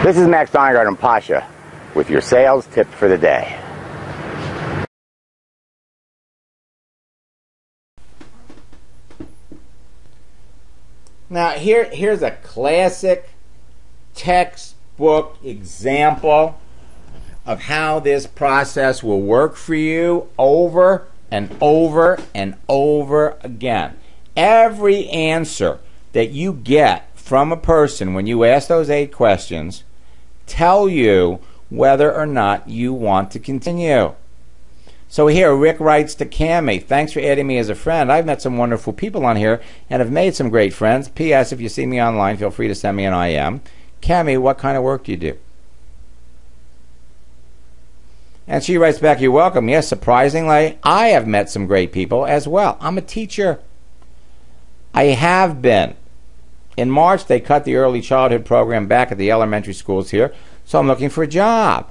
This is Max Steingart and Pasha with your sales tip for the day. Now here's a classic textbook example of how this process will work for you over and over and over again. Every answer that you get from a person when you ask those 8 questions tell you whether or not you want to continue. So here, Rick writes to Cammie, thanks for adding me as a friend. I've met some wonderful people on here and have made some great friends. P.S. If you see me online, feel free to send me an IM. Cammie, what kind of work do you do? And she writes back, you're welcome. Yes, surprisingly, I have met some great people as well. I'm a teacher. I have been. In March, they cut the early childhood program back at the elementary schools here, so I'm looking for a job.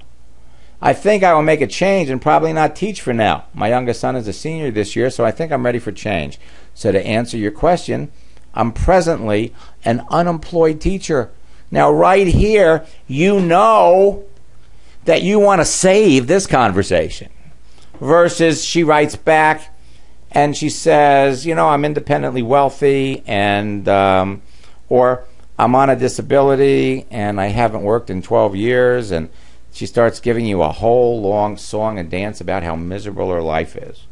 I think I will make a change and probably not teach for now. My youngest son is a senior this year, so I think I'm ready for change. So to answer your question, I'm presently an unemployed teacher. Now right here, you know that you want to save this conversation. Versus she writes back and she says, you know, I'm independently wealthy and or I'm on a disability and I haven't worked in 12 years, and she starts giving you a whole long song and dance about how miserable her life is.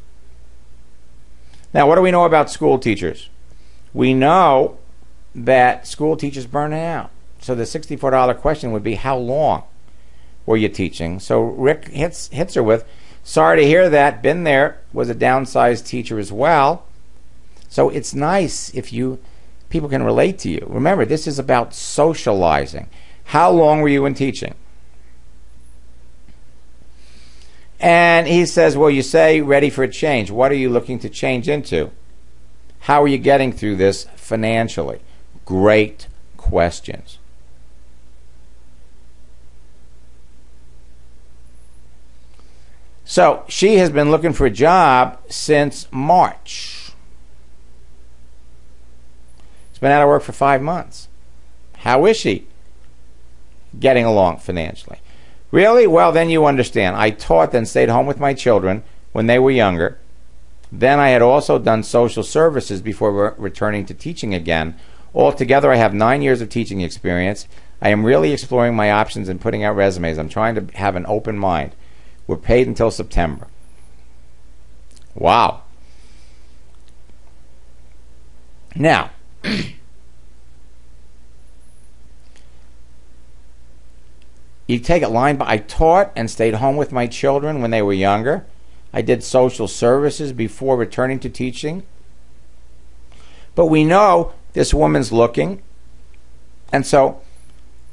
Now, what do we know about school teachers? We know that school teachers burn out. So the $64 question would be, how long were you teaching? So Rick hits her with, sorry to hear that, been there, was a downsized teacher as well. So it's nice if people can relate to you. Remember, this is about socializing. How long were you in teaching? And he says, well, you say ready for a change. What are you looking to change into? How are you getting through this financially? Great questions. So she has been looking for a job since March. She's been out of work for 5 months. How is she getting along financially? Really? Well, then you understand. I taught and stayed home with my children when they were younger. Then I had also done social services before returning to teaching again. Altogether, I have 9 years of teaching experience. I am really exploring my options and putting out resumes. I'm trying to have an open mind. We're paid until September. Wow. Now, you take it line by, I taught and stayed home with my children when they were younger. I did social services before returning to teaching. But we know this woman's looking. And so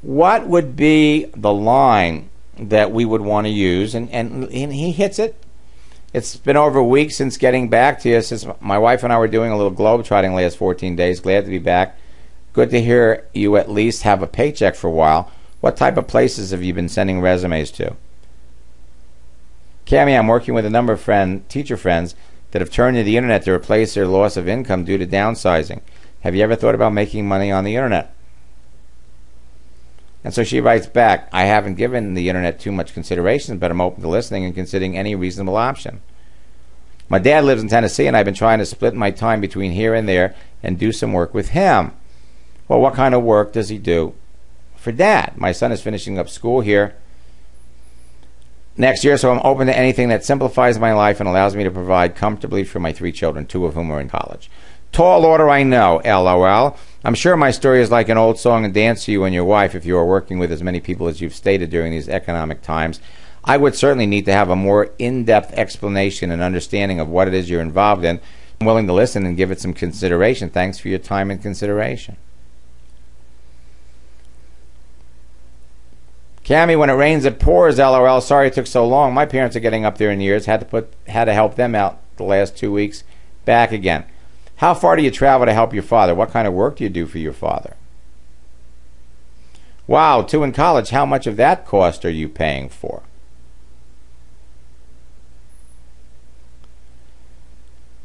what would be the line that we would want to use? And he hits it. It's been over a week since getting back to you, since my wife and I were doing a little globe-trotting last 14 days. Glad to be back. Good to hear you at least have a paycheck for a while. What type of places have you been sending resumes to? Cammie, I'm working with a number of teacher friends that have turned to the internet to replace their loss of income due to downsizing. Have you ever thought about making money on the internet? And so she writes back, I haven't given the internet too much consideration, but I'm open to listening and considering any reasonable option. My dad lives in Tennessee, and I've been trying to split my time between here and there and do some work with him. Well, what kind of work does he do for Dad? My son is finishing up school here next year, so I'm open to anything that simplifies my life and allows me to provide comfortably for my 3 children, 2 of whom are in college. Tall order, I know, LOL. I'm sure my story is like an old song and dance to you and your wife if you are working with as many people as you've stated during these economic times. I would certainly need to have a more in-depth explanation and understanding of what it is you're involved in. I'm willing to listen and give it some consideration. Thanks for your time and consideration. Cammie, when it rains it pours, LOL. Sorry it took so long. My parents are getting up there in years. Had to help them out the last 2 weeks. Back again. How far do you travel to help your father? What kind of work do you do for your father? Wow, 2 in college. How much of that cost are you paying for?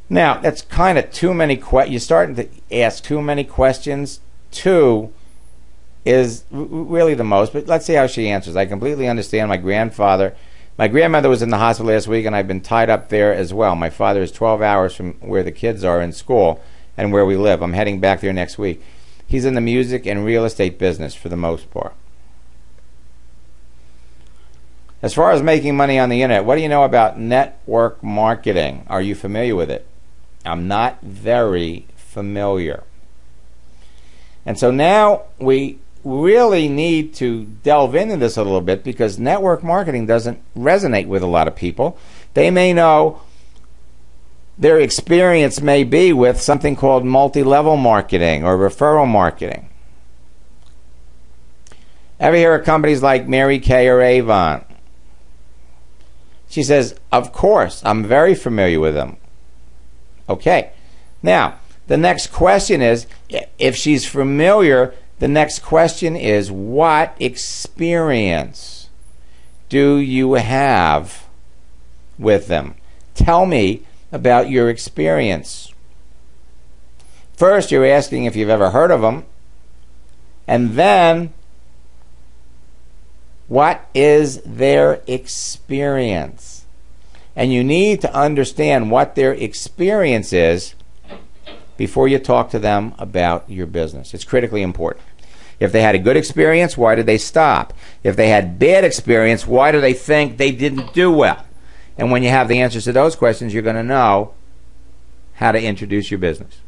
Now, that's kind of too many questions. You're starting to ask too many questions to is really the most, but let's see how she answers. I completely understand my grandmother was in the hospital last week, and I've been tied up there as well. My father is 12 hours from where the kids are in school and where we live. I'm heading back there next week. He's in the music and real estate business for the most part. As far as making money on the internet, what do you know about network marketing? Are you familiar with it? I'm not very familiar. And so now we really need to delve into this a little bit, because network marketing doesn't resonate with a lot of people. They may know, their experience may be with something called multi-level marketing or referral marketing. Ever hear of companies like Mary Kay or Avon? She says, of course, I'm very familiar with them. Okay. Now, the next question is, if she's familiar, the next question is, what experience do you have with them? Tell me about your experience. First, you're asking if you've ever heard of them, and then, what is their experience? And you need to understand what their experience is before you talk to them about your business. It's critically important. If they had a good experience, why did they stop? If they had bad experience, why do they think they didn't do well? And when you have the answers to those questions, you're going to know how to introduce your business.